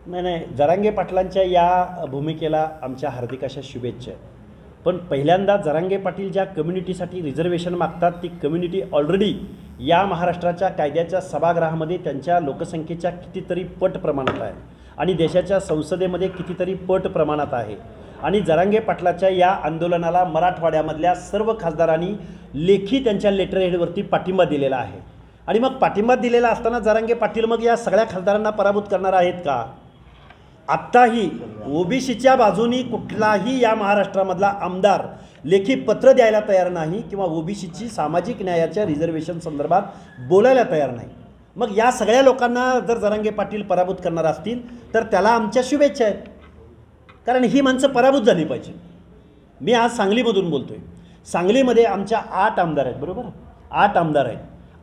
नाही नाही, जरांगे पाटलांच्या या भूमिकेला आमच्या हार्दिक अशा शुभेच्छा आहेत. पण पहिल्यांदा जरांगे पाटील ज्या कम्युनिटीसाठी रिझर्वेशन मागतात ती कम्युनिटी ऑलरेडी या महाराष्ट्राच्या कायद्याच्या सभागृहामध्ये त्यांच्या लोकसंख्येच्या कितीतरी पट प्रमाणात आहे आणि देशाच्या संसदेमध्ये कितीतरी पट प्रमाणात आहे. आणि जरांगे पाटलाच्या या आंदोलनाला मराठवाड्यामधल्या सर्व खासदारांनी लेखी त्यांच्या लेटर हेडवरती पाठिंबा दिलेला आहे. आणि मग पाठिंबा दिलेला असताना जरांगे पाटील मग या सगळ्या खासदारांना पराभूत करणार आहेत का? आत्ताही ओबीसीच्या बाजूनी कुठलाही या महाराष्ट्रामधला आमदार लेखी पत्र द्यायला तयार नाही किंवा ओबीसीची सामाजिक न्यायाच्या रिझर्वेशन संदर्भात बोलायला तयार नाही. मग या सगळ्या लोकांना जर जरांगे पाटील पराभूत करणार असतील तर त्याला आमच्या शुभेच्छा आहेत, कारण ही माणसं पराभूत झाली पाहिजे. मी आज सांगलीमधून बोलतो आहे. सांगलीमध्ये आमच्या 8 आमदार आहेत, बरोबर, 8 आमदार आहेत.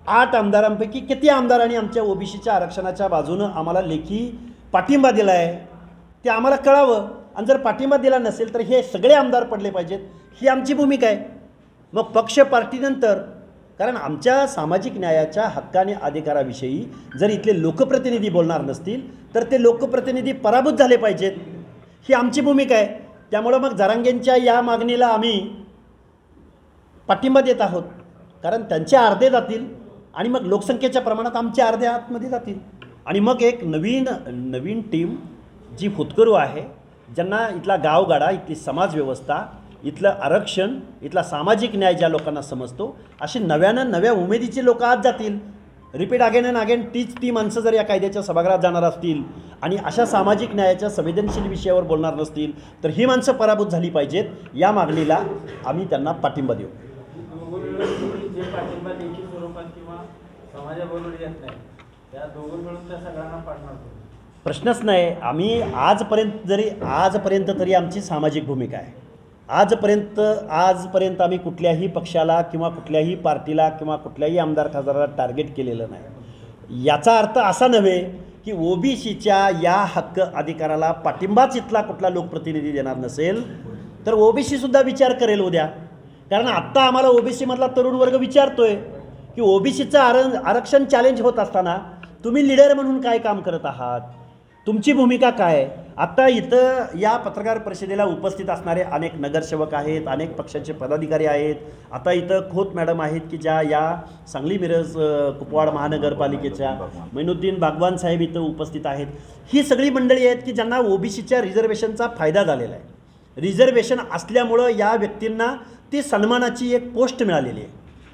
8 आमदारांपैकी किती आमदारांनी आमच्या ओबीसीच्या आरक्षणाच्या बाजूनं आम्हाला लेखी पाठिंबा दिला आहे ते आम्हाला कळावं. आणि जर पाठिंबा दिला नसेल तर हे सगळे आमदार पडले पाहिजेत, ही आमची भूमिका आहे. मग पक्ष पार्टीनंतर, कारण आमच्या सामाजिक न्यायाच्या हक्क आणि अधिकाराविषयी जर इथले लोकप्रतिनिधी बोलणार नसतील तर ते लोकप्रतिनिधी पराभूत झाले पाहिजेत, ही आमची भूमिका आहे. त्यामुळं मग जरांगेंच्या या मागणीला आम्ही पाठिंबा देत आहोत, कारण त्यांचे अर्धे जातील आणि मग लोकसंख्येच्या प्रमाणात आमचे अर्धे आतमध्ये जातील. आणि मग एक नवीन टीम जी होतकरू आहे, ज्यांना इथला गावगाडा, इथली समाजव्यवस्था, इथलं आरक्षण, इथला सामाजिक न्याय ज्या लोकांना समजतो, अशी नव्या उमेदीचे लोक आज जातील. रिपीट अगेन अँड अगेन ती माणसं जर या कायद्याच्या सभागृहात जाणार असतील आणि अशा सामाजिक न्यायाच्या संवेदनशील विषयावर बोलणार नसतील तर ही माणसं पराभूत झाली पाहिजेत. या मागणीला आम्ही त्यांना पाठिंबा देऊ. प्रश्नच नाही. आम्ही आजपर्यंत तरी आमची सामाजिक भूमिका आहे. आजपर्यंत आम्ही कुठल्याही पक्षाला किंवा कुठल्याही पार्टीला किंवा कुठल्याही आमदार खासदाराला टार्गेट केलेलं नाही. याचा अर्थ असा नव्हे की ओबीसीच्या या हक्क अधिकाराला पाठिंबाच इथला कुठला लोकप्रतिनिधी देणार नसेल तर ओबीसीसुद्धा विचार करेल उद्या. कारण आत्ता आम्हाला ओबीसीमधला तरुण वर्ग विचारतोय की ओबीसीचं आरक्षण चॅलेंज होत असताना तुम्ही लीडर म्हणून काय काम करत आहात, तुमची भूमिका काय? आत्ता इथं या पत्रकार परिषदेला उपस्थित असणारे अनेक नगरसेवक आहेत, अनेक पक्षाचे पदाधिकारी आहेत. आता इथं खोत मॅडम आहेत की ज्या या सांगली मिरज कुपवाड महानगरपालिकेच्या, मैनुद्दीन बागवान साहेब इथं उपस्थित आहेत. ही सगळी मंडळी आहेत की ज्यांना ओबीसीच्या रिझर्वेशनचा फायदा झालेला आहे. रिझर्वेशन असल्यामुळं या व्यक्तींना ती सन्मानाची एक पोस्ट मिळालेली आहे.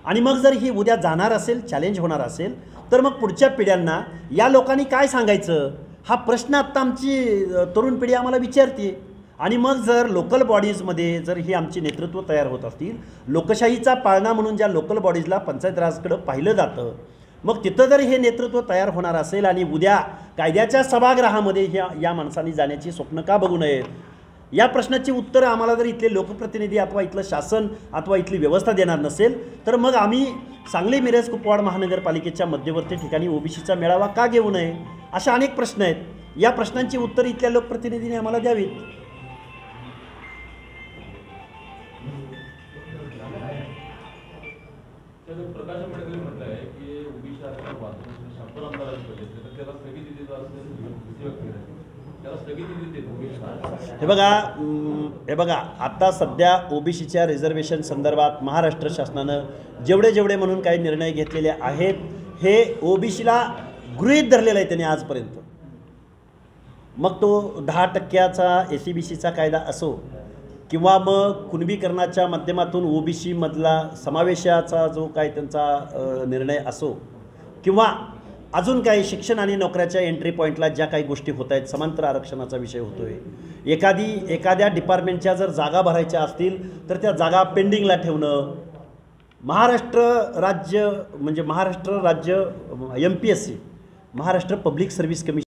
आणि मग जर ही उद्या जाणार असेल, चॅलेंज होणार असेल तर मग पुढच्या पिढ्यांना या लोकांनी काय सांगायचं, हा प्रश्न आत्ता आमची तरुण पिढी आम्हाला विचारते. आणि मग जर लोकल बॉडीजमध्ये जर ही आमची नेतृत्व तयार होत असतील, लोकशाहीचा पाळणा म्हणून ज्या लोकल बॉडीजला पंचायत राजकडं पाहिलं जातं, मग तिथं जर हे नेतृत्व तयार होणार असेल आणि उद्या कायद्याच्या सभागृहामध्ये या माणसांनी जाण्याची स्वप्न का बघू नयेत, या प्रश्नाची उत्तरं आम्हाला जर इथले लोकप्रतिनिधी अथवा इथलं शासन अथवा इथली व्यवस्था देणार नसेल तर मग आम्ही सांगली मिरज कुपवाड महानगरपालिकेच्या मध्यवर्ती ठिकाणी ओबीसीचा मेळावा का घेऊ नये, अशा अनेक प्रश्न आहेत. या प्रश्नांची उत्तरं इथल्या लोकप्रतिनिधींनी आम्हाला द्यावीत. हे बघा आता सध्या ओबीसीच्या रिझर्वेशन संदर्भात महाराष्ट्र शासनानं जेवढे म्हणून काही निर्णय घेतलेले आहेत हे ओबीसीला गृहीत धरलेला आहे त्यांनी आजपर्यंत. मग तो 10% एसीबीसीचा कायदा असो किंवा मग कुणबीकरणाच्या माध्यमातून ओबीसीमधला समावेशाचा जो काय त्यांचा निर्णय असो किंवा अजून काही शिक्षण आणि नोकऱ्याच्या एंट्री पॉईंटला ज्या काही गोष्टी होत आहेत, समांतर आरक्षणाचा विषय होतो आहे. एखाद्या डिपार्टमेंटच्या जर जागा भरायच्या असतील तर त्या जागा पेंडिंगला ठेवणं, महाराष्ट्र राज्य MPSC Maharashtra public service commission